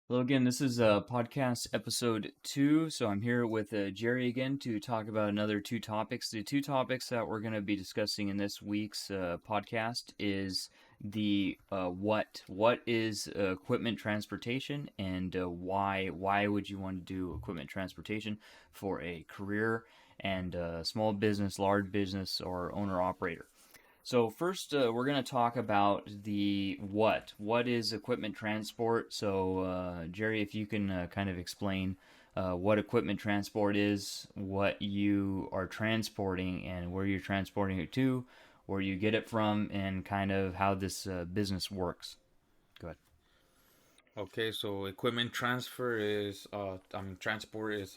Hello again. This is podcast episode 2. So I'm here with Jerry again to talk about another two topics. The two topics that we're going to be discussing in this week's podcast is the what is equipment transportation, and why would you want to do equipment transportation for a career and small business, large business, or owner operator. So first, we're going to talk about the what. What is equipment transport? So Jerry, if you can kind of explain what equipment transport is, what you are transporting, and where you're transporting it to, where you get it from, and kind of how this business works. Go ahead. Okay, so equipment transfer is transport is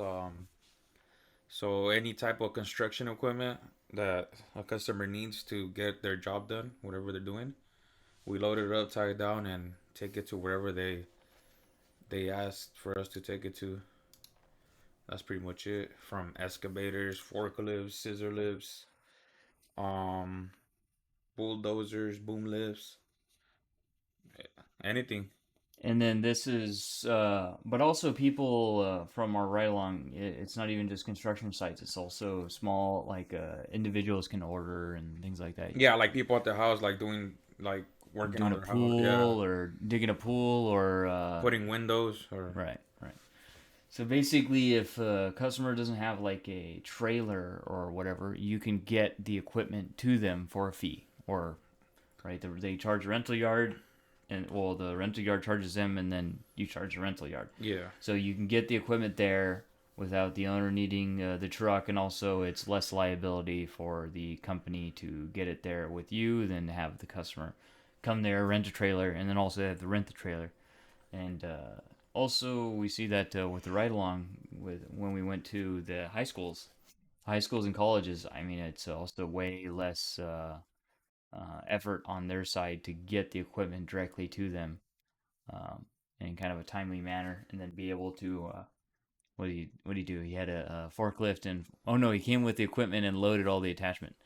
so any type of construction equipment that a customer needs to get their job done, whatever they're doing. We load it up, tie it down, and take it to wherever they asked for us to take it to. That's pretty much it. From excavators, forklifts, scissor lifts, um, bulldozers, boom lifts, anything. And then this is, but also people from our ride along. It's not even just construction sites. It's also small, like individuals can order and things like that. Yeah, like people at the house, like doing like working on Doing a their house. Yeah, pool or digging a pool or putting windows or right. So basically, if a customer doesn't have like a trailer or whatever, you can get the equipment to them for a fee, or right, they charge a rental yard, and well, the rental yard charges them, and then you charge the rental yard. yeah. So you can get the equipment there without the owner needing the truck, and also it's less liability for the company to get it there with you than to have the customer come there, rent a trailer, and then also have to rent the trailer. And also, we see that with the ride along with when we went to the high schools and colleges. I mean, it's also way less effort on their side to get the equipment directly to them um, in kind of a timely manner, and then be able to. What do you do? He had a forklift, and oh no, he came with the equipment and loaded all the attachment.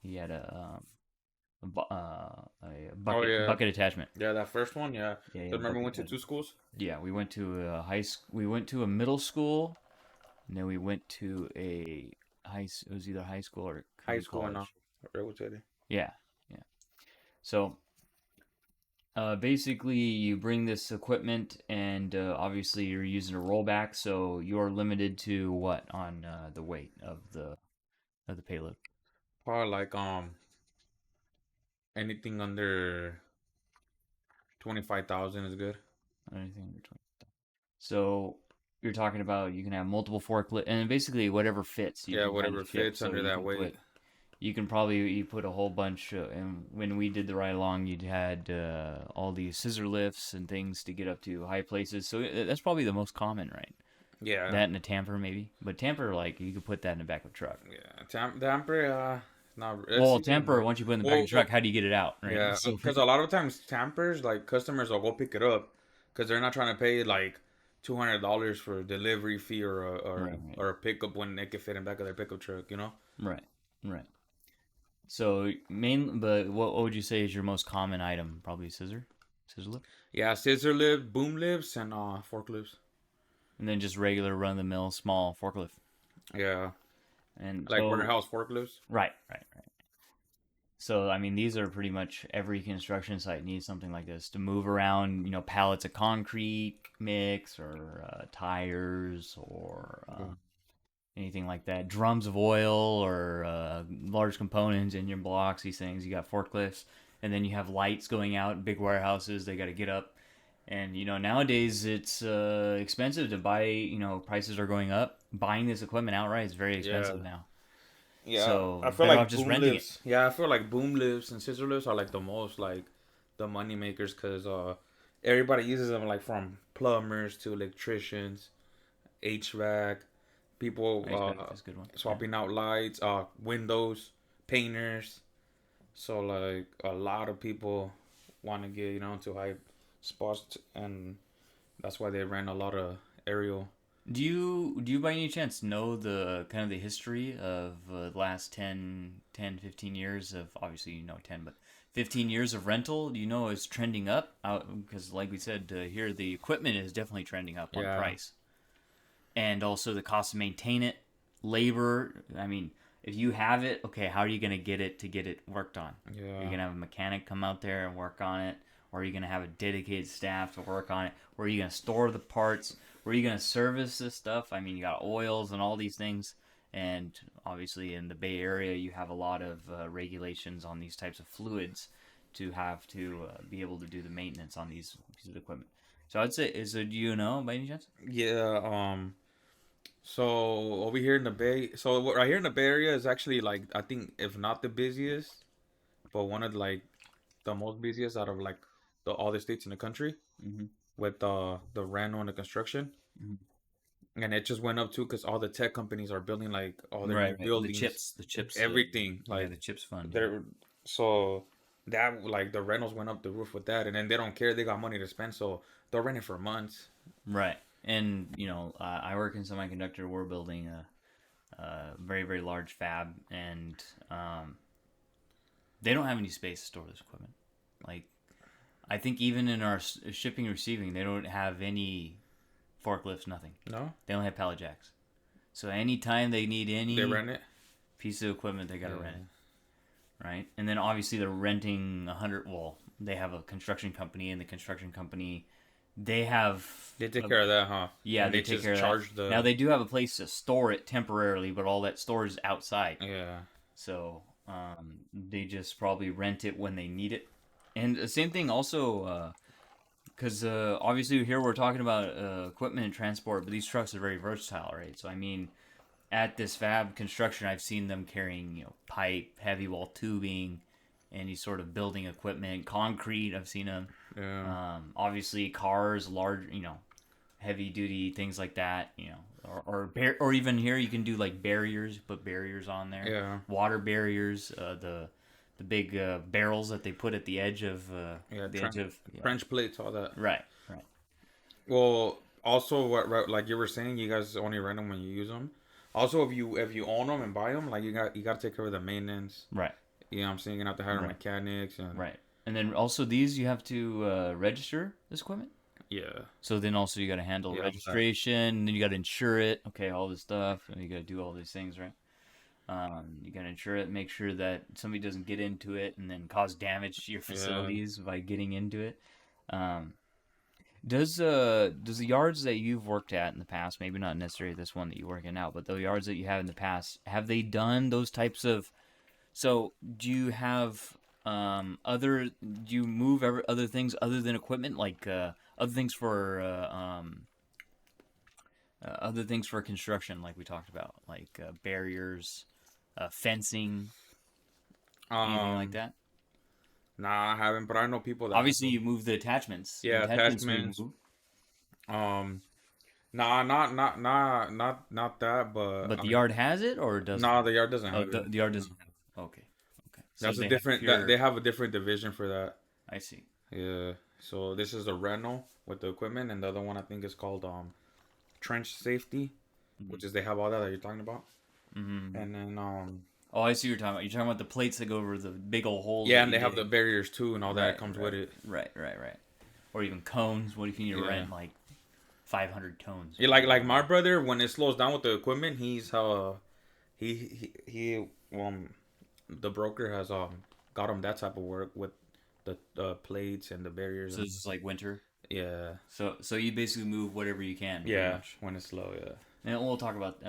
He had a Oh yeah, bucket attachment. yeah. That first one, yeah. Yeah, yeah, Cause remember we bucket went to two attachment. schools, Yeah, we went to a we went to a middle school, and then we went to a it was either high school or high community school, and college. Redwood City. Yeah, yeah. So basically, you bring this equipment, and obviously you're using a rollback, so you're limited to what on the weight of the payload. Probably like anything under 25,000 is good. Anything under 20. So you're talking about you can have multiple forklift, and basically whatever fits you Yeah, can kind of whatever ship. fits So under that weight. you can probably you put a whole bunch. And when we did the ride along, you had all these scissor lifts and things to get up to high places. So that's probably the most common, right? Yeah, That and a tamper maybe, but tamper like you could put that in the back of a truck. yeah. Damper, not it's Well, even tamper once you put it in the back of well, the truck, how do you get it out, right? yeah, So because a lot of times tampers like customers will go pick it up because they're not trying to pay like $200 for a delivery fee right, or a pickup when they can fit in back of their pickup truck. You know. right, right. So but what would you say is your most common item? Probably scissor lift. Yeah, scissor lift, boom lifts, and forklifts. And then just regular run of the mill small forklift. Yeah, And like so warehouse forklifts. right. So I mean, these are pretty much every construction site needs something like this to move around. Pallets of concrete mix or tires or Yeah. anything like that. Drums of oil or large components, engine blocks. These things. You got forklifts, and then you have lights going out in big warehouses. They got to get up. And nowadays it's expensive to buy. Prices are going up. Buying this equipment outright is very Yeah, expensive now. yeah. So I feel better off like just boom renting it. lifts. Yeah, I feel like boom lifts and scissor lifts are like the most like the money makers because everybody uses them like from plumbers to electricians, HVAC, people Ice back is a good one. Yeah. swapping out lights, windows, painters. So like a lot of people want to get into high spots, and that's why they rent a lot of aerial. Do you by any chance know the kind of the history of the last 10, 15 years of obviously 10, but 15 years of rental, is trending up because, like we said here, the equipment is definitely trending up on Yeah. price, and also the cost to maintain it, labor. I mean, if you have it, okay, how are you going to get it worked on? Are you Yeah. going to have a mechanic come out there and work on it? Or are you going to have a dedicated staff to work on it? Where are you going to store the parts? Where are you going to service this stuff? I mean, you got oils and all these things. And obviously, in the Bay Area, you have a lot of regulations on these types of fluids to have to be able to do the maintenance on these pieces of equipment. So I'd say, do you know by any chance? Yeah. So over here in the Bay, so right here in the Bay Area is actually like I think if not the busiest, but one of like the most busiest out of like all the states in the country Mm-hmm. with the rental and the construction. Mm-hmm. And it just went up too because all the tech companies are building like all their new Right, right. buildings, The chips, everything yeah, like the chips fund, yeah. they're so that like the rentals went up the roof with that, and then they don't care, they got money to spend, so they're renting for months. Right. And, I work in semiconductor. We're building a very, very large fab, and they don't have any space to store this equipment. Like, I think even in our shipping and receiving, they don't have any forklifts, nothing. No, They only have pallet jacks. So anytime they need they any rent it. piece of equipment, they got to Yeah. rent it. Right? And then obviously they're renting 100. Well, they have a construction company, and the construction company, they have. They take care of that, huh? Yeah, And they they take just care of charge that. Now the they do have a place to store it temporarily, but all that storage is outside. yeah. So they just probably rent it when they need it. And the same thing also, because obviously here we're talking about equipment and transport, but these trucks are very versatile, right? So I mean, at this fab construction, I've seen them carrying pipe, heavy wall tubing, any sort of building equipment, concrete. I've seen them. Yeah. Obviously, cars, large, heavy duty things like that. Or even here you can do like barriers, put barriers on there, Yeah. water barriers, the big barrels that they put at the edge of Yeah. the edge of yeah. French plates, all that. Right, right, Well, also, like you were saying, you guys only rent them when you use them. Also, if you own them and buy them, like you got to take care of the maintenance. right, You know what I'm saying? You have to hire right, mechanics and right. And then also these you have to register this equipment. yeah, So then also you got to handle yeah, registration, and then you got to insure it. Okay, all this stuff, and you got to do all these things, right? You got to insure it, make sure that somebody doesn't get into it and then cause damage to your yeah. facilities by getting into it. Um, does the yards that you've worked at in the past, maybe not necessarily this one that you work in now, but the yards that you have in the past, have they done those types of? So do you have do you move other things other than equipment, like other things for construction, like we talked about, like barriers, fencing, anything like Um, that? nah, I haven't, but I know people that have Obviously, you them. move the attachments. The Yeah, attachments we attachments. move, Um, nah, not that, but but I the mean, yard has it or doesn't nah, have the it? yard doesn't Oh, have it. the yard doesn't have it. Okay, okay. So That's a they have different. That pure. they have a different division for that. I see. Yeah. So this is a rental with the equipment, and the other one I think is called trench safety, which is they have all that you're talking about. Mm-hmm. And then Oh, I see what you're talking about. You're talking about the plates that go over the big old holes yeah, that and you they have the dig. barriers too, and all that Right, comes with right, it. right. Or even cones. What if you need to Yeah. rent like 500 cones? Yeah, like my brother, when it slows down with the equipment, he's he the broker has got him that type of work with the plates and the barriers So and it's just like winter. yeah, So you basically move whatever you can, pretty yeah, much. when it's slow, yeah, And we'll talk about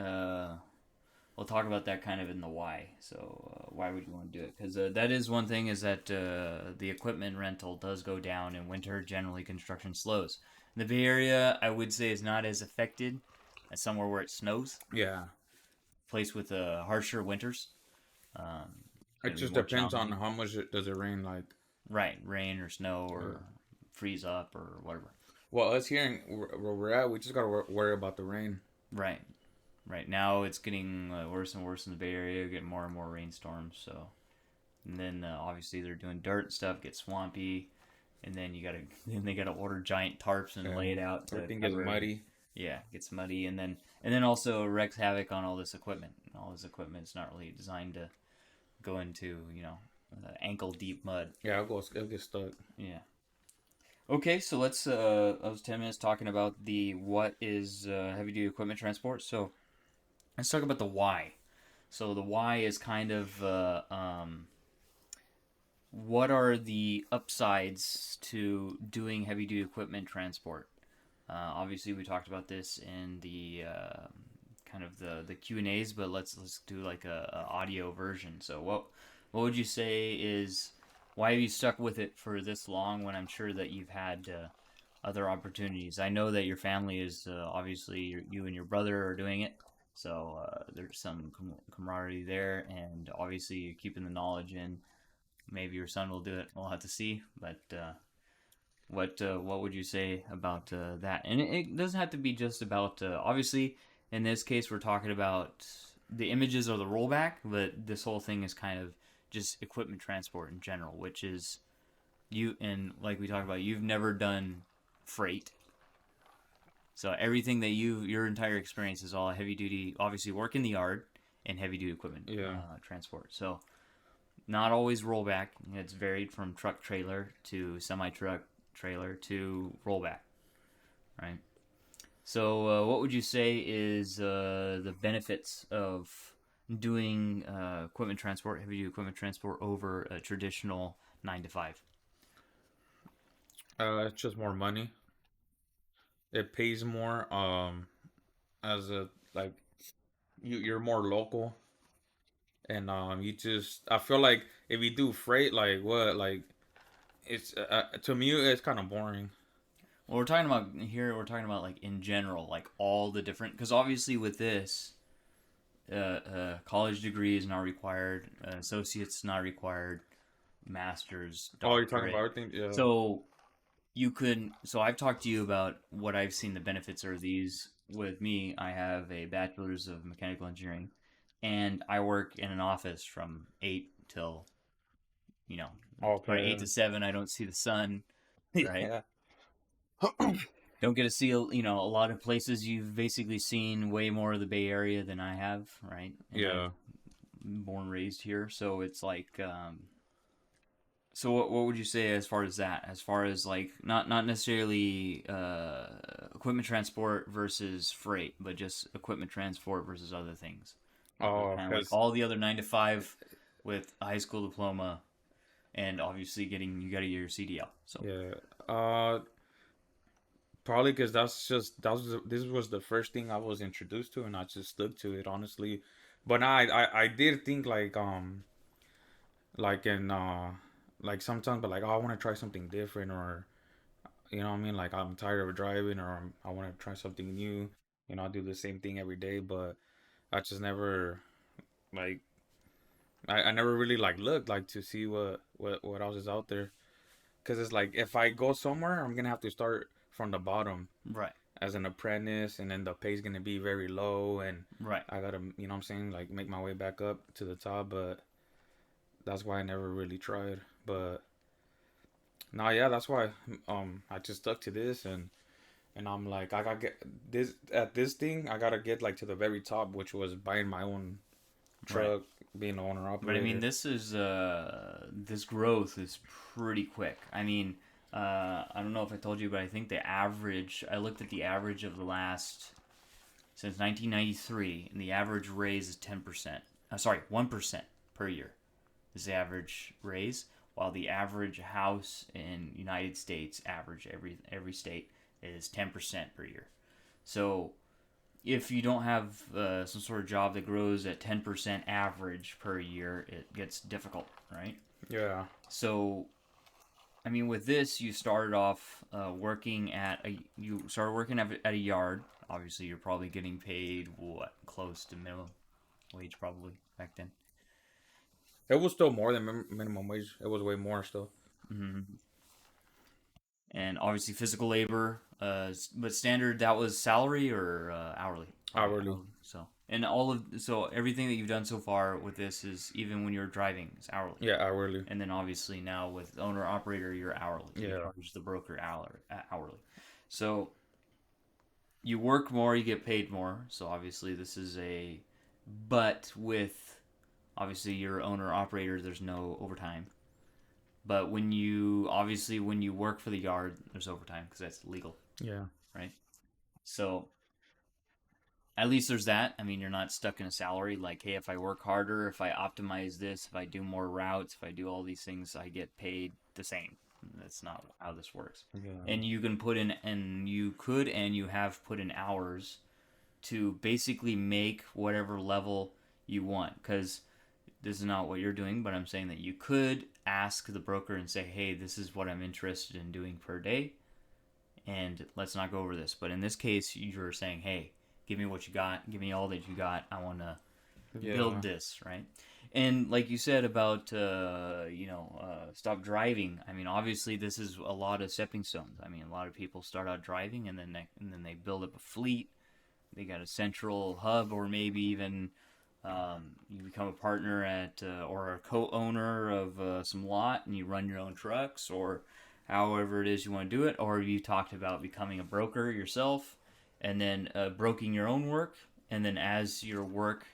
that kind of in the why. So why would you want to do it? Because that is one thing, is that the equipment rental does go down in winter. Generally, construction slows. In the Bay Area, I would say, is not as affected as somewhere where it snows. yeah. Place with harsher winters. It's It gonna be just more depends on challenging. how much does it rain. Like, Right, rain or snow yeah. or freeze up or whatever. Well, us here where we're at, we just gotta worry about the rain. Right, right. Now it's getting worse and worse in the Bay Area. Getting more and more rainstorms. So, and then obviously they're doing dirt and stuff. Get swampy, and then then they gotta order giant tarps and lay it out to Everything gets cover everything. muddy. Yeah, gets muddy, and then also wreaks havoc on all this equipment. All this equipment's not really designed to go into ankle deep mud. Yeah, it'll get stuck. Yeah. Okay, so let's. I was 10 minutes talking about the what is heavy duty equipment transport. So let's talk about the why. So the why is kind of what are the upsides to doing heavy duty equipment transport? Obviously, we talked about this in the kind of the Q and A's, but let's do like a audio version. So what would you say is why have you stuck with it for this long? When I'm sure that you've had other opportunities. I know that your family is obviously you and your brother are doing it, so there's some camaraderie there, and obviously you're keeping the knowledge in. Maybe your son will do it. We'll have to see, but. What would you say about that? And it doesn't have to be just about obviously in this case we're talking about the images or the rollback, but this whole thing is kind of just equipment transport in general, which is you and like we talked about, you've never done freight, so everything that your entire experience is all heavy duty, obviously work in the yard and heavy duty equipment Yeah. transport. So not always rollback. It's varied from truck trailer to semi truck trailer to rollback, right? So, what would you say is the benefits of doing equipment transport, heavy duty equipment transport, over a traditional 9 to 5? It's just more money. It pays more. As a like you're more local, and you just I feel like if you do freight, like what, like it's to me it's kind of boring. Well, we're talking about here. We're talking about like in general, like all the different. Because obviously with this, college degree is not required, associate's not required, master's, Oh, you're talking about doctorate. everything? Yeah. So you could. So I've talked to you about what I've seen the benefits are of these. With me, I have a bachelor's of mechanical engineering, and I work in an office from 8 till you know, probably eight Okay. to seven. I don't see the sun, right? Yeah. Don't get to see a lot of places. You've basically seen way more of the Bay Area than I have, right? And I've Yeah. born and raised here, so it's like so what would you say as far as that, as far as like not necessarily equipment transport versus freight, but just equipment transport versus other things, Oh, kind of like cause all the other 9 to 5 with a high school diploma, and obviously you got to get your CDL. So yeah. Probably because this was the first thing I was introduced to, and I just stuck to it honestly. But I did think like in like sometimes, but like, oh, I want to try something different, or you know what I mean, like I'm tired of driving, or I want to try something new. I do the same thing every day, but I just never like I never really like looked like to see what else is out there. Because it's like if I go somewhere, I'm gonna have to start from the bottom right, as an apprentice, and then the pay's gonna be very low, and right. I gotta, what I'm saying, like make my way back up to the top. But that's why I never really tried. But no, yeah, that's why I just stuck to this, and I'm like, I gotta get this thing. I gotta get like to the very top, which was buying my own Right. truck, being the owner But I mean, operator. this growth is pretty quick. I mean, I don't know if I told you, but I think the average. I looked at the average of the last since 1993, and the average raise is 10%. Sorry, 1% per year is the average raise, while the average house in United States average every state is 10% per year. So if you don't have some sort of job that grows at 10% average per year, it gets difficult, right? Yeah. So, I mean, with this, you started off you started working at a yard. Obviously, you're probably getting paid what, close to minimum wage probably back then. It was still more than minimum wage. It was way more still. Hmm. And obviously, physical labor. But standard, that was salary or hourly? Probably Hourly. hourly. So everything that you've done so far with this is even when you're driving is hourly. Yeah, hourly. And then obviously now with owner operator, you're hourly. You Yeah. charge the broker hourly. So you work more, you get paid more. So obviously this is but with obviously you're owner operator, there's no overtime. But when you work for the yard, there's overtime because that's legal, Yeah. right? So at least there's that. I mean, you're not stuck in a salary like, hey, if I work harder, if I optimize this, if I do more routes, if I do all these things, I get paid the same. That's not how this works. Yeah. And you can put in, and you could, and you have put in hours to basically make whatever level you want. Because this is not what you're doing, but I'm saying that you could ask the broker and say, hey, this is what I'm interested in doing per day, and let's not go over this. But in this case, you're saying, hey, give me what you got, give me all that you got. I want to Yeah. build this, right? And like you said about, stop driving. I mean, obviously, this is a lot of stepping stones. I mean, a lot of people start out driving, and then they build up a fleet. They got a central hub, or maybe even you become a partner at or a co-owner of some lot, and you run your own trucks, or however it is you want to do it. Or you talked about becoming a broker yourself, and then broking your own work, and then as your work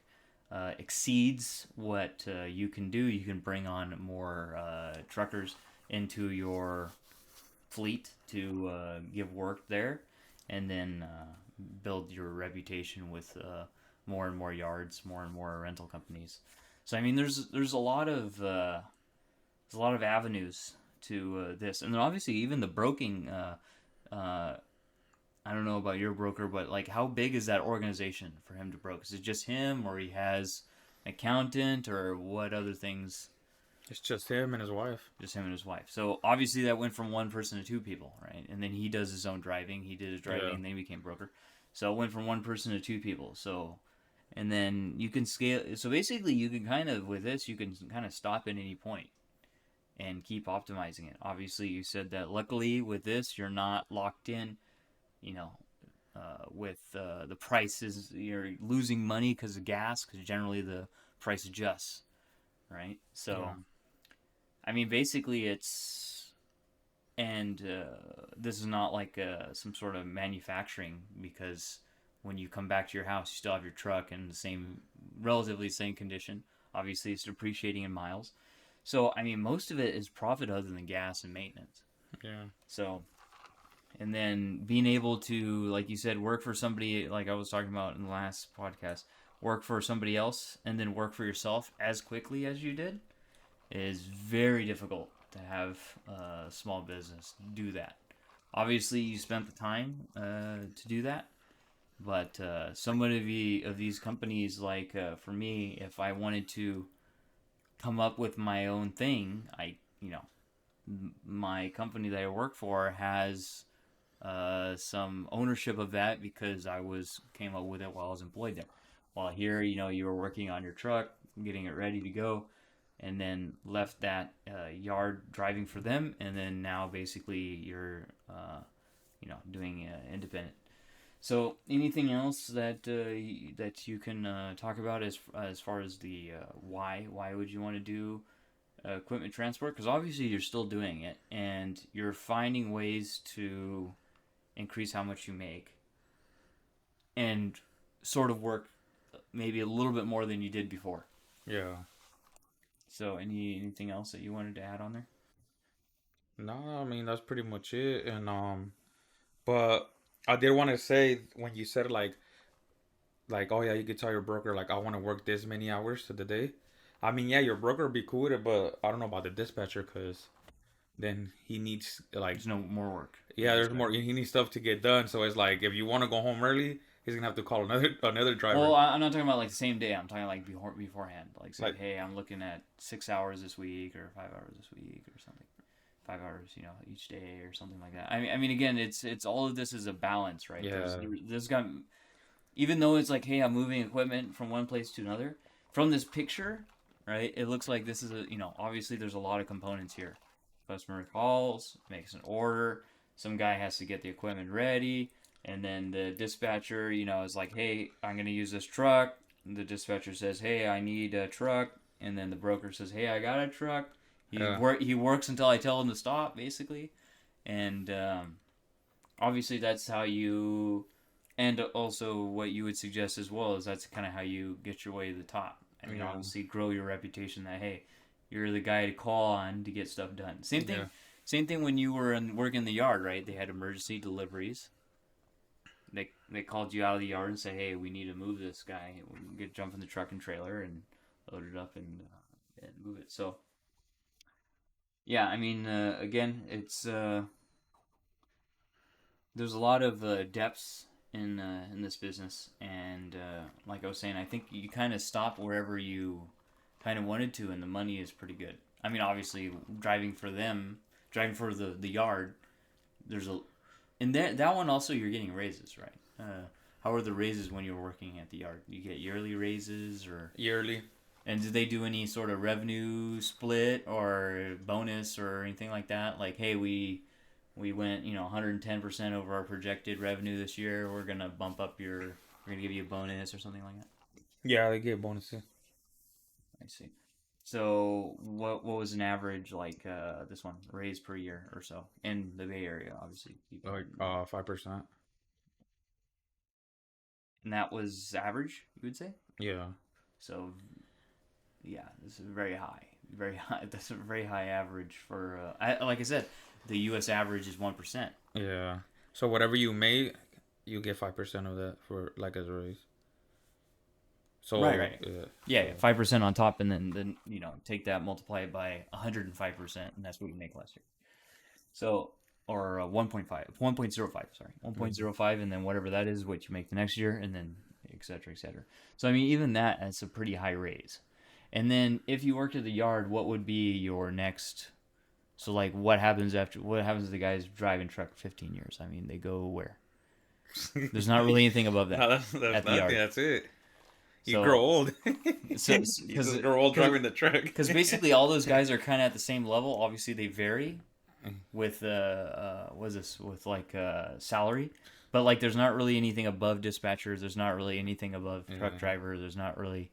exceeds what you can do, you can bring on more truckers into your fleet to give work there, and then build your reputation with more and more yards, more and more rental companies. So I mean, there's a lot of avenues to this, and then obviously even the broking. I don't know about your broker, but like, how big is that organization for him to broke? Is it just him, or he has an accountant, or what other things? It's just him and his wife. Just him and his wife. So obviously that went from one person to two people, right? And then he does his own driving. He did his driving, Yeah. and then he became broker. So it went from one person to two people. So, and then you can scale. So basically, you can kind of, with this, you can kind of stop at any point and keep optimizing it. Obviously, you said that luckily with this, you're not locked in, you know, with the prices. You're losing money because of gas, because generally the price adjusts, right? So, Yeah. I mean, basically, it's, and this is not like some sort of manufacturing, because when you come back to your house, you still have your truck in the same, relatively same condition. Obviously, it's depreciating in miles. So, I mean, most of it is profit other than gas and maintenance. Yeah. So, and then being able to, like you said, work for somebody, like I was talking about in the last podcast, work for somebody else and then work for yourself as quickly as you did is very difficult to have a small business do that. Obviously, you spent the time to do that, but some of these companies, like for me, if I wanted to come up with my own thing, my company that I work for has some ownership of that, because came up with it while I was employed there. While here, you were working on your truck, getting it ready to go, and then left that yard driving for them, and then now basically you're doing independent. So anything else that you can talk about as far as the why would you want to do equipment transport? Because obviously you're still doing it, and you're finding ways to increase how much you make, and sort of work maybe a little bit more than you did before. Yeah. So anything else that you wanted to add on there? No, I mean that's pretty much it. And but I did want to say when you said like oh yeah, you could tell your broker like I want to work this many hours of the day. I mean yeah, your broker would be cool with it, but I don't know about the dispatcher because then he needs like There's no more work. yeah, there's more. He needs stuff to get done. So it's like if you want to go home early, he's gonna have to call another driver. Well, I'm not talking about like the same day. I'm talking like beforehand. Like say, Like hey, I'm looking at 6 hours this week or 5 hours this week or something. 5 hours, each day or something like that. I mean, again, it's all of this is a balance, right? yeah, There's got, even though it's like, hey, I'm moving equipment from one place to another. From this picture, right? It looks like this is obviously there's a lot of components here. Customer calls, makes an order. Some guy has to get the equipment ready, and then the dispatcher, is like, hey, I'm gonna use this truck. The dispatcher says, hey, I need a truck, and then the broker says, hey, I got a truck. yeah, He works until I tell him to stop, basically, and obviously that's how you, and also what you would suggest as well is that's kind of how you get your way to the top. I mean, Yeah. obviously, grow your reputation that hey, you're the guy to call on to get stuff done. Same Yeah. thing. Same thing when you were working in the yard, right? They had emergency deliveries. They called you out of the yard and said, hey, we need to move this guy. We get jump in the truck and trailer and load it up and move it. So yeah, I mean, again, it's there's a lot of depths in this business, and like I was saying, I think you kind of stop wherever you kind of wanted to, and the money is pretty good. I mean, obviously, driving for the yard, there's a and that one also you're getting raises, right? How are the raises when you're working at the yard? You get yearly raises, or Yearly. and did they do any sort of revenue split or bonus or anything like that? Like, hey, we went 110% over our projected revenue this year. We're gonna give you a bonus or something like that. Yeah, they get bonuses. I see. So what was an average like this one raise per year or so in the Bay Area? Obviously, Like 5%. and that was average, you would say. Yeah. So yeah, this is very high, very high. That's a very high average for. Like I said, the U.S. average is 1%. Yeah. So whatever you make, you get 5% of that for like as a raise. So Right. yeah. Yeah, So 5% on top, and then take that, multiply it by 105%, and that's what you make last year. So or 1.5, 1.05, sorry, mhm. 1.05, and then whatever that is, what you make the next year, and then et cetera, et cetera. So I mean, even that's a pretty high raise. And then if you worked at the yard, what would be your next? So like, what happens to the guys driving truck for 15 years? I mean, they go where? There's not really anything above No, that that's at the nothing. yard. That's it. You grow So old. so You because just grow old driving the truck. because basically all those guys are kind of at the same level. Obviously, they vary with what is this with like salary, but like there's not really anything above dispatchers. There's not really anything above truck Yeah. driver. There's not really.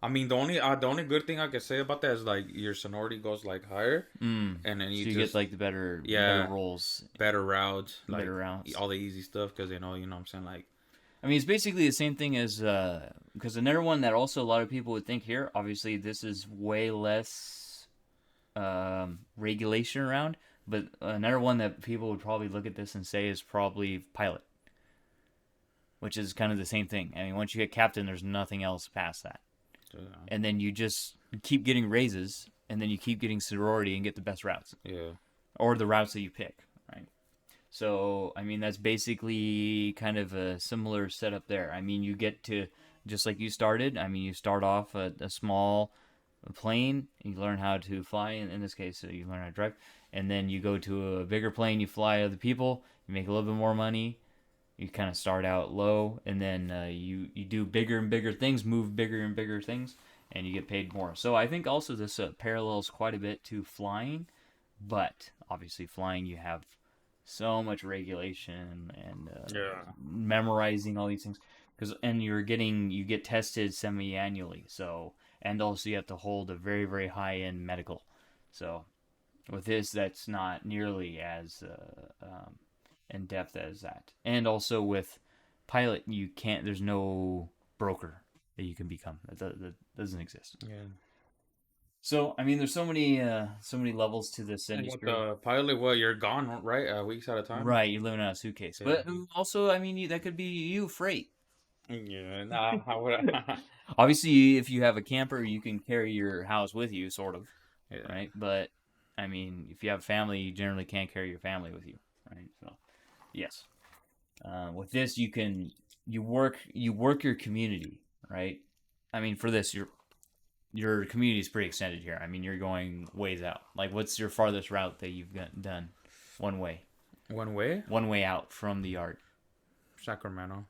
I mean, the only good thing I could say about that is like your seniority goes like higher, and then you So you get just like the better yeah roles, better routes, like better routes. all the easy stuff because you know what I'm saying, like I mean, it's basically the same thing as because another one that also a lot of people would think here. Obviously, this is way less regulation around, but another one that people would probably look at this and say is probably pilot, which is kind of the same thing. I mean, once you get captain, there's nothing else past that, and then you just keep getting raises, and then you keep getting seniority and get the best routes yeah, or the routes that you pick, right? So, I mean, that's basically kind of a similar setup there. I mean, you get to, just like you started, I mean, you start off a small plane, you learn how to fly, in this case, you learn how to drive, and then you go to a bigger plane, you fly other people, you make a little bit more money, you kind of start out low, and then you do bigger and bigger things, move bigger and bigger things, and you get paid more. So I think also this parallels quite a bit to flying, but obviously flying you have so much regulation and yeah, memorizing all these things and you get tested semi-annually, so and also you have to hold a very very high end medical. So with this, that's not nearly as in depth as that. And also with pilot, you can't. There's no broker that you can become. That doesn't exist. yeah. So I mean, there's so many levels to this And with industry. the pilot, well, you're gone right weeks at a time. Right, you're living out a suitcase, Yeah, but also, I mean, that could be you freight. yeah. Nah, how would I? Obviously, if you have a camper, you can carry your house with you, sort of, Yeah, right? But I mean, if you have family, you generally can't carry your family with you, right? So yes. With this, you work your community, right? I mean, for this, your community is pretty extended here. I mean, you're going ways out. Like, what's your farthest route that you've done one way, one way out from the yard? Sacramento,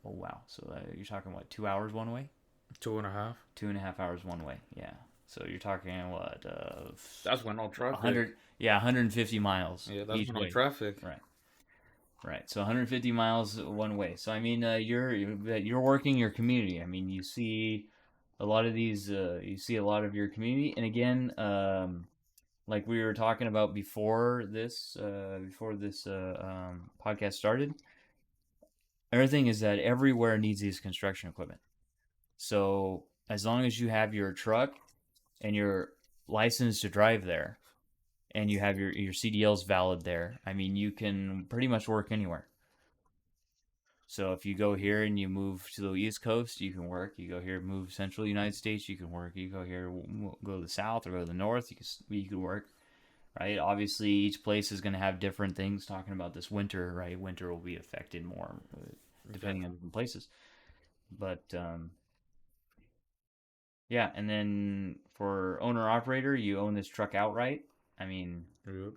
Oh wow! So you're talking what, 2 hours one way? 2.5. 2.5 hours one way. Yeah. So you're talking what? That's when no A traffic. hundred. Yeah, 150 miles Yeah, that's each when no way. traffic. Right. Right. So 150 miles one way. So I mean, you're working your community. I mean, you see a lot of these. You see a lot of your community, and again, like we were talking about before this podcast started. Everything is that everywhere needs these construction equipment. So as long as you have your truck and you're licensed to drive there, and you have your CDLs valid there, I mean, you can pretty much work anywhere. So if you go here and you move to the East Coast, you can work. You go here, move Central United States, you can work. You go here, go to the South or go to the North, you can work. Right? Obviously, each place is going to have different things. Talking about this winter, right? Winter will be affected more Yeah. depending on different places. But yeah, and then for owner operator, you own this truck outright. I mean, Yep.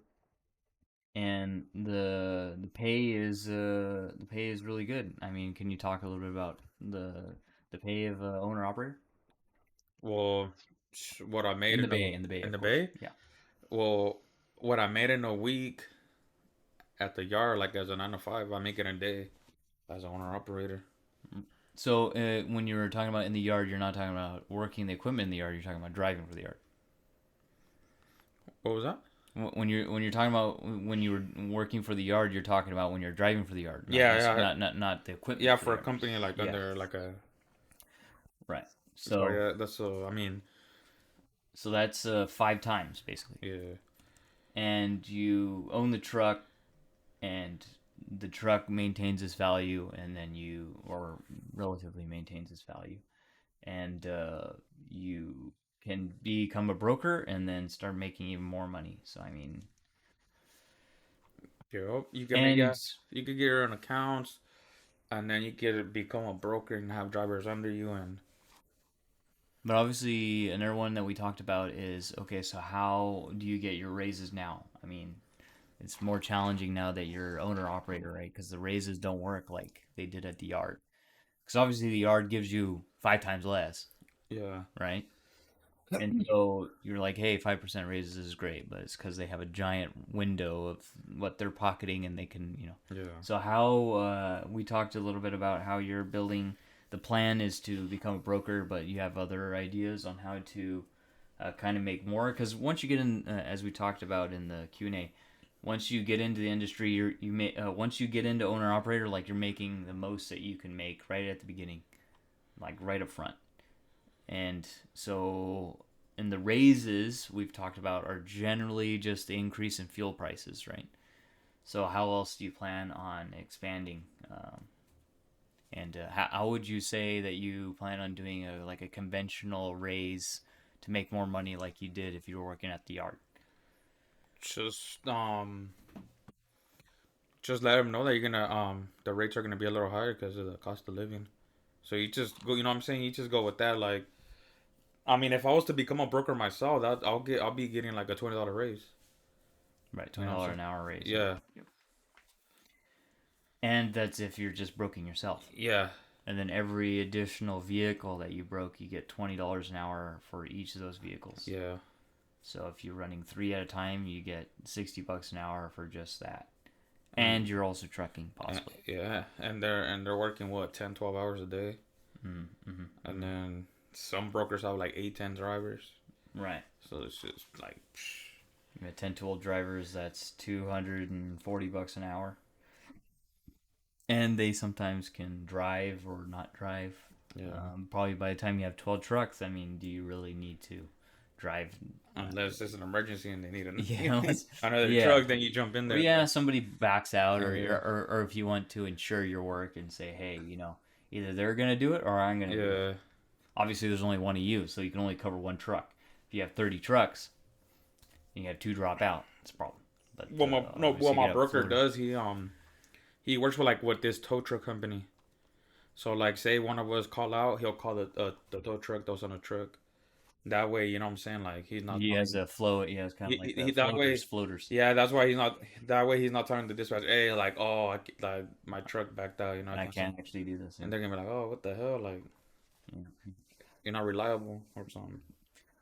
and the pay is really good. I mean, can you talk a little bit about the pay of owner operator Well, what I made In the Bay, in of the course. Bay. Yeah. Well, what I made in a week at the yard, like as a 9 to 5, I make it in a day as an owner operator. So when you were talking about in the yard, you're not talking about working the equipment in the yard. You're talking about driving for the yard. What was that? When you're talking about when you were working for the yard, you're talking about when you're driving for the yard, Yeah, yeah, not the equipment yeah. for the For a yard. company like Yeah, under like a. right. So So yeah, that's I mean, so that's 5 times basically, yeah, and you own the truck, and the truck maintains its value, and then you or relatively maintains its value, and you can become a broker and then start making even more money. So I mean, yeah. You can make, and yeah. You could get your own accounts, and then you could become a broker and have drivers under you, and but obviously another one that we talked about is okay. So how do you get your raises now? I mean, it's more challenging now that you're owner operator, right? Because the raises don't work like they did at the yard. Because obviously the yard gives you 5 times less, yeah, right? And so you're like, hey, 5% raises is great, but it's because they have a giant window of what they're pocketing and they can, you know. yeah. So how we talked a little bit about how you're building. The plan is to become a broker, but you have other ideas on how to kind of make more. Because once you get in, as we talked about in the Q&A, once you get into the industry, you may once you get into owner operator, like you're making the most that you can make right at the beginning, like right up front. And so, in the raises we've talked about are generally just the increase in fuel prices, right? So, how else do you plan on expanding? And how would you say that you plan on doing like a conventional raise to make more money, like you did if you were working at the yard? Just just let them know that you're gonna the rates are gonna be a little higher because of the cost of living. So you just go, you know what I'm saying? You just go with that. Like, I mean, if I was to become a broker myself, that I'll be getting like a $20 raise. Right, You know what I'm $20 saying? an hour raise. Yeah, Yeah, and that's if you're just broking yourself. yeah, And then every additional vehicle that you broke, you get $20 an hour for each of those vehicles. yeah, So if you're running 3 at a time, you get $60 an hour for just that. and, And you're also trucking, possibly. yeah, and they're working what 10, 12 hours a day, and Mm-hmm. then some brokers have like 8, 10 drivers. Right. So it's just like, You got 10 tool drivers, that's $240 an hour. And they sometimes can drive or not drive. yeah. Probably by the time you have 12 trucks, I mean, do you really need to drive? Unless it's an emergency and they need Yeah, another yeah. truck, then you jump in Or there. yeah, somebody backs out, Yeah, or if you want to insure your work and say, hey, either they're gonna do it or I'm gonna do it. yeah. Obviously, there's only one of you, so you can only cover one truck. If you have 30 trucks and you have 2 drop out, it's a problem. But Well, my no, obviously, what you my could have a broker floater. does, he works with like with this tow truck company. So like, say one of us call out, he'll call the tow truck those on the truck. That way, you know what I'm saying? Like he's not He has telling a float. He has kind of like that way. floaters. Yeah, that's why he's not. That way, he's not telling the dispatch, "Hey, like, oh, like my truck backed out. You know, I I can't send." can't actually do this. And they're gonna be like, "Oh, what the hell? Like, Yeah. you're not reliable or something."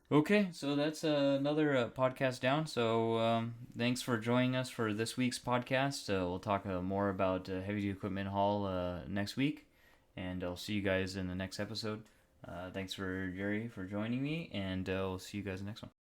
Okay, so that's another podcast down. So thanks for joining us for this week's podcast. We'll talk more about heavy duty equipment haul next week, and I'll see you guys in the next episode. Thanks for Jerry for joining me, and we'll see you guys in the next one.